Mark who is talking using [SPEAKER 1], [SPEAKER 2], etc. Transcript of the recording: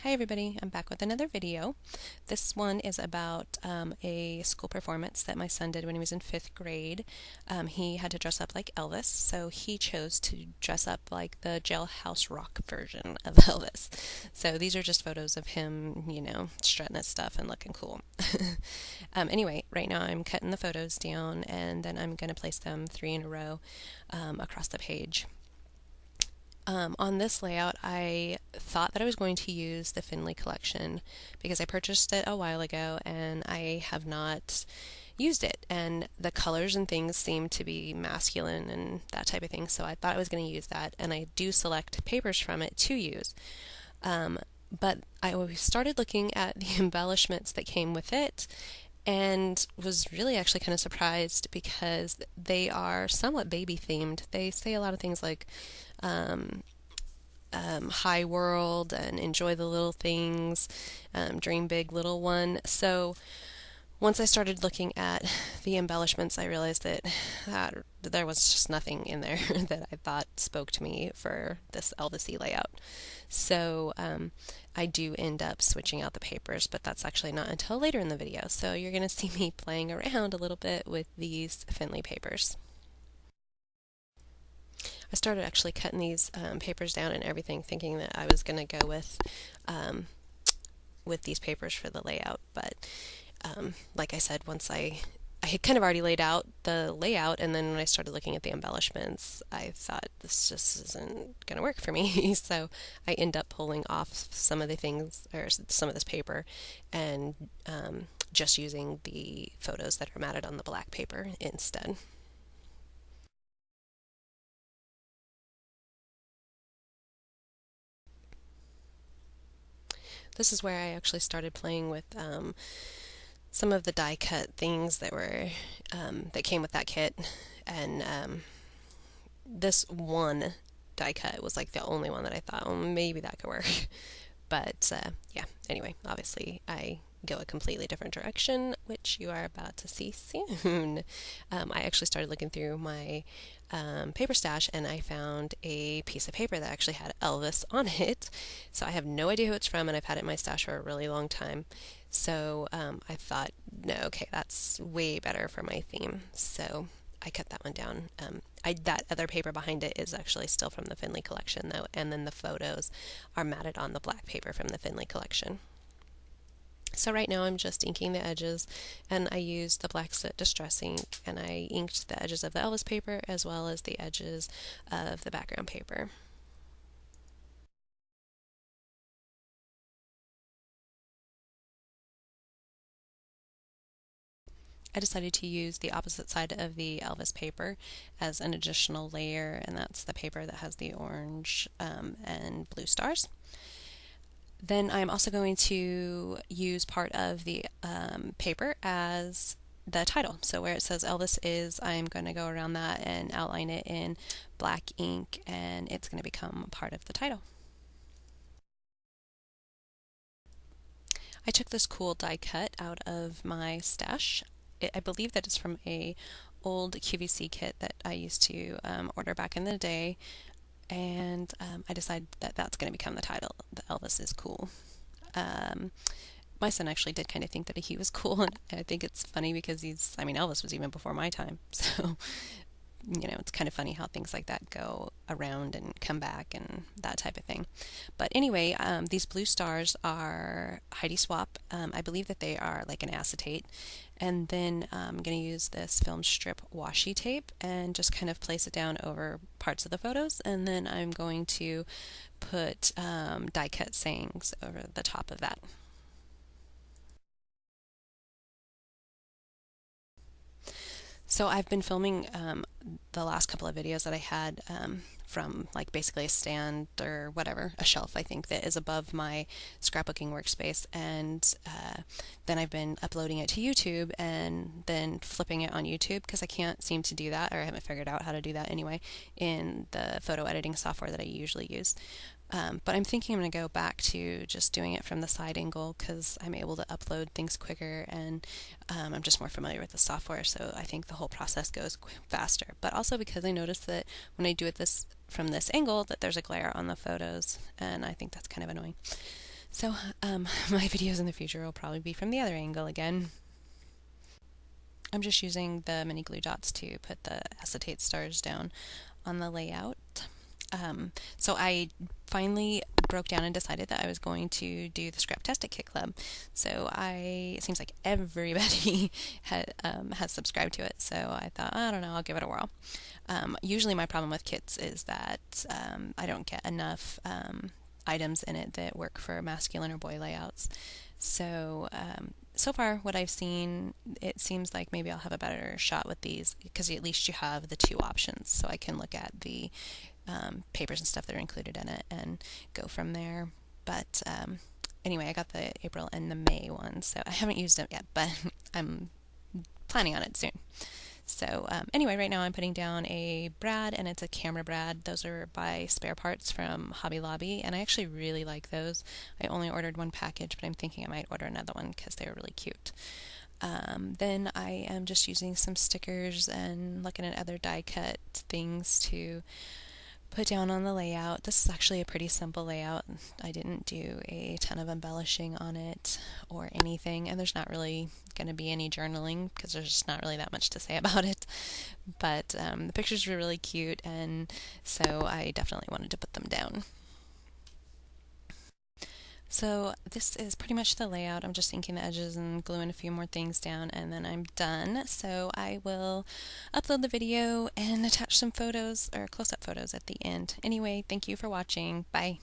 [SPEAKER 1] Hi everybody, I'm back with another video. This one is about a school performance that my son did when he was in 5th grade. He had to dress up like Elvis, so he chose to dress up like the Jailhouse Rock version of Elvis. So these are just photos of him, strutting his stuff and looking cool. Anyway, right now I'm cutting the photos down and then I'm going to place them 3 in a row across the page. On this layout, I thought that I was going to use the Finley collection because I purchased it a while ago and I have not used it. And the colors and things seem to be masculine and that type of thing, so I thought I was going to use that. And I do select papers from it to use. But I started looking at the embellishments that came with it and was really actually kind of surprised because they are somewhat baby themed. They say a lot of things like high world and enjoy the little things, dream big, little one. So once I started looking at the embellishments, I realized that there was just nothing in there that I thought spoke to me for this Elvis-y layout. So I do end up switching out the papers, but that's actually not until later in the video. So you're going to see me playing around a little bit with these Finley papers. I started actually cutting these papers down and everything, thinking that I was going to go with these papers for the layout. But like I said, once I had kind of already laid out the layout, and then when I started looking at the embellishments, I thought this just isn't going to work for me. So I end up pulling off some of the things, or some of this paper, and just using the photos that are matted on the black paper instead. This is where I actually started playing with some of the die cut things that came with that kit, and this one die cut was like the only one that I thought, oh, maybe that could work. But yeah, anyway, obviously I go a completely different direction, which you are about to see soon. I actually started looking through my paper stash and I found a piece of paper that actually had Elvis on it. So I have no idea who it's from, and I've had it in my stash for a really long time. So I thought, no, okay, that's way better for my theme. So I cut that one down. That other paper behind it is actually still from the Finley collection, though, and then the photos are matted on the black paper from the Finley collection. So right now I'm just inking the edges, and I used the black soot distress ink, and I inked the edges of the Elvis paper as well as the edges of the background paper. I decided to use the opposite side of the Elvis paper as an additional layer, and that's the paper that has the orange and blue stars. Then I'm also going to use part of the paper as the title. So where it says Elvis is, I'm going to go around that and outline it in black ink, and it's going to become part of the title. I took this cool die cut out of my stash. I believe that it's from a old QVC kit that I used to order back in the day, and I decided that that's going to become the title. The Elvis is cool. My son actually did kind of think that he was cool, and I think it's funny because Elvis was even before my time, so it's kind of funny how things like that go around and come back and that type of thing. But anyway, these blue stars are Heidi Swap. I believe that they are like an acetate. And then I'm going to use this film strip washi tape and just kind of place it down over parts of the photos. And then I'm going to put die cut sayings over the top of that. So I've been filming the last couple of videos that I had from like basically a stand or whatever, a shelf I think, that is above my scrapbooking workspace, and then I've been uploading it to YouTube and then flipping it on YouTube because I can't seem to do that, or I haven't figured out how to do that anyway, in the photo editing software that I usually use. But I'm thinking I'm going to go back to just doing it from the side angle because I'm able to upload things quicker, and I'm just more familiar with the software, so I think the whole process goes faster. But also because I noticed that when I do it from this angle that there's a glare on the photos, and I think that's kind of annoying. So my videos in the future will probably be from the other angle again. I'm just using the mini glue dots to put the acetate stars down on the layout. So I finally broke down and decided that I was going to do the Scraptastic Kit Club. So it seems like everybody has subscribed to it. So I thought, I don't know, I'll give it a whirl. Usually my problem with kits is that I don't get enough items in it that work for masculine or boy layouts. So so far what I've seen, it seems like maybe I'll have a better shot with these because at least you have the two options. So I can look at the papers and stuff that are included in it and go from there. But anyway, I got the April and the May one, so I haven't used it yet, but I'm planning on it soon. So anyway, right now I'm putting down a brad, and it's a camera brad. Those are by Spare Parts from Hobby Lobby, and I actually really like those. I only ordered one package, but I'm thinking I might order another one because they were really cute. Then I am just using some stickers and looking at other die cut things to put down on the layout. This is actually a pretty simple layout. I didn't do a ton of embellishing on it or anything, and there's not really going to be any journaling because there's just not really that much to say about it. But the pictures were really cute, and so I definitely wanted to put them down. So this is pretty much the layout. I'm just inking the edges and gluing a few more things down, and then I'm done. So I will upload the video and attach some photos or close-up photos at the end. Anyway, thank you for watching. Bye.